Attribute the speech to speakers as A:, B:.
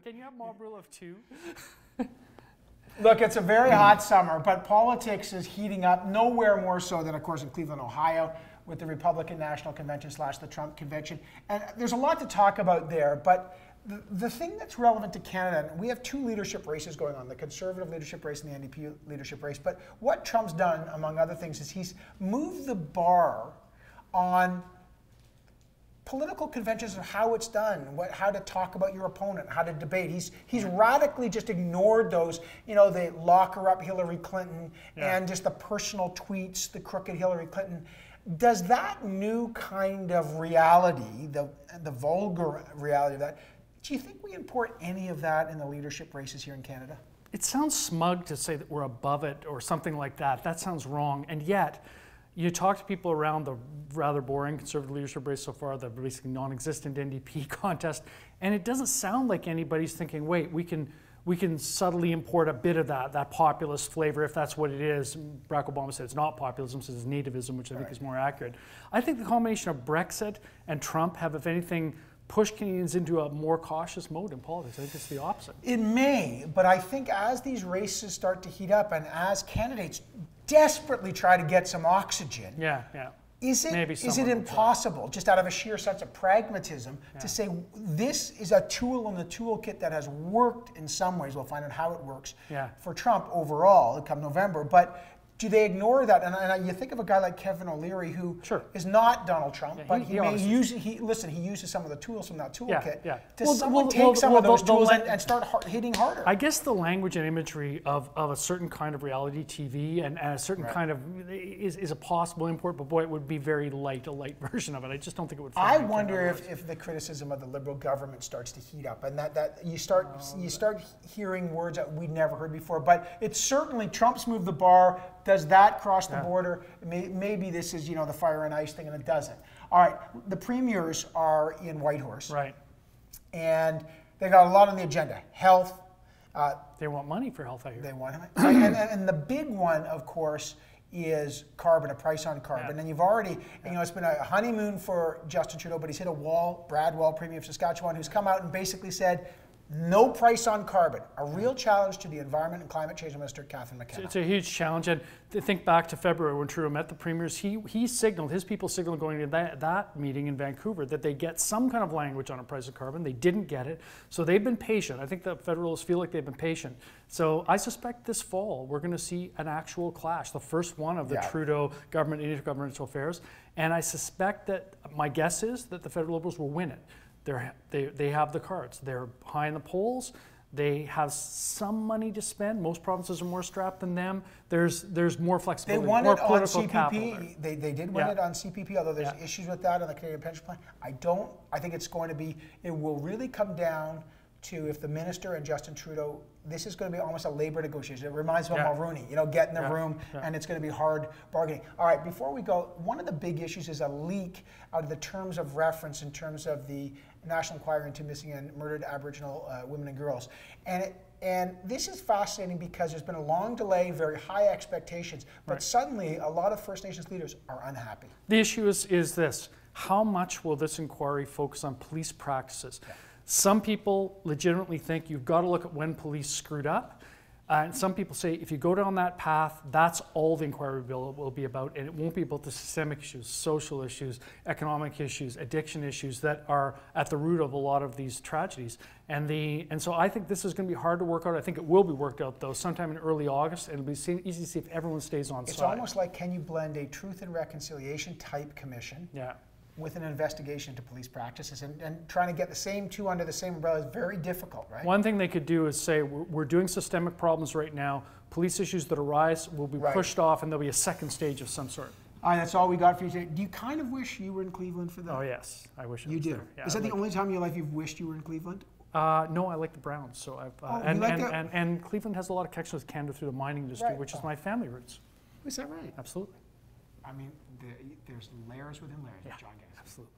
A: Can you have mob rule of 2?
B: Look, it's a very hot summer, but politics is heating up, nowhere more so than, of course, in Cleveland, Ohio, with the Republican National Convention / the Trump Convention. And there's a lot to talk about there, but the thing that's relevant to Canada, and we have 2 leadership races going on, the Conservative leadership race and the NDP leadership race, but what Trump's done, among other things, is he's moved the bar on political conventions of how it's done, how to talk about your opponent, how to debate. He's radically just ignored those, you know, the lock her up Hillary Clinton and just the personal tweets, the crooked Hillary Clinton. Does that new kind of reality, the vulgar reality of that, do you think we import any of that in the leadership races here in Canada?
A: It sounds smug to say that we're above it or something like that. That sounds wrong. And yet, you talk to people around the rather boring Conservative leadership race so far, the basically non-existent NDP contest, and it doesn't sound like anybody's thinking, wait, we can subtly import a bit of that populist flavor if that's what it is. Barack Obama said it's not populism, says it's nativism, which I think is more accurate. I think the combination of Brexit and Trump have, if anything, pushed Canadians into a more cautious mode in politics. I think it's the opposite.
B: It may, but I think as these races start to heat up and as candidates desperately try to get some oxygen, is it impossible, just out of a sheer sense of pragmatism, to say this is a tool in the toolkit that has worked in some ways? We'll find out how it works for Trump overall come November, but do they ignore that? And you think of a guy like Kevin O'Leary, who is not Donald Trump, but he uses some of the tools from that toolkit. Does someone take some of those tools and start hitting harder?
A: I guess the language and imagery of a certain kind of reality TV and a certain kind of is a possible import, but boy, it would be very light, a light version of it. I just don't think it would.
B: I wonder if the criticism of the Liberal government starts to heat up, and that you start hearing words that we'd never heard before. But it's certainly Trump's moved the bar. Does that cross the border? Maybe this is, you know, the fire and ice thing, and it doesn't. All right, the premiers are in Whitehorse.
A: Right.
B: And they got a lot on the agenda. Health.
A: They want money for health, I hear.
B: They want it. and the big one, of course, is carbon, a price on carbon. And you've already, you know, it's been a honeymoon for Justin Trudeau, but he's hit a wall. Brad Wall, Premier of Saskatchewan, who's come out and basically said, no price on carbon, a real challenge to the Environment and Climate Change Minister, Catherine McKenna.
A: It's a huge challenge, and to think back to February when Trudeau met the premiers, he signaled, his people signaled going to that meeting in Vancouver that they get some kind of language on a price of carbon. They didn't get it, so they've been patient. I think the Federalists feel like they've been patient. So I suspect this fall we're going to see an actual clash, the first one of the Trudeau government and intergovernmental affairs, and I suspect that, my guess is that the federal Liberals will win it. They have the cards. They're high in the polls. They have some money to spend. Most provinces are more strapped than them. There's more flexibility.
B: They won
A: more
B: it on CPP. They did win it on CPP, although there's issues with that on the Canadian Pension Plan. I think it's going to be, it will really come down to if the minister and Justin Trudeau, this is going to be almost a labor negotiation. It reminds me of Mulroney, you know, get in the room and it's going to be hard bargaining. All right, before we go, one of the big issues is a leak out of the terms of reference in terms of the National Inquiry into Missing and Murdered Aboriginal Women and Girls. And this is fascinating because there's been a long delay, very high expectations, but suddenly a lot of First Nations leaders are unhappy.
A: The issue is this: how much will this inquiry focus on police practices? Some people legitimately think you've got to look at when police screwed up. And some people say if you go down that path, that's all the inquiry will be about, and it won't be about the systemic issues, social issues, economic issues, addiction issues that are at the root of a lot of these tragedies. And so I think this is going to be hard to work out. I think it will be worked out, though, sometime in early August, and it'll be easy to see if everyone stays on side.
B: It's almost like, can you blend a truth and reconciliation type commission with an investigation into police practices, and trying to get the same two under the same umbrella is very difficult, right?
A: One thing they could do is say, we're doing systemic problems right now. Police issues that arise will be pushed off, and there'll be a second stage of some sort.
B: All right, that's all we got for you today. Do you kind of wish you were in Cleveland for that?
A: Oh, yes. I wish I was
B: You do?
A: there. Yeah,
B: is that the only time in your life you've wished you were in Cleveland?
A: No, I like the Browns. So and Cleveland has a lot of connections with Canada through the mining industry, which is my family roots.
B: Is that right?
A: Absolutely.
B: I mean, there's layers within layers with John Geddes.
A: Absolutely.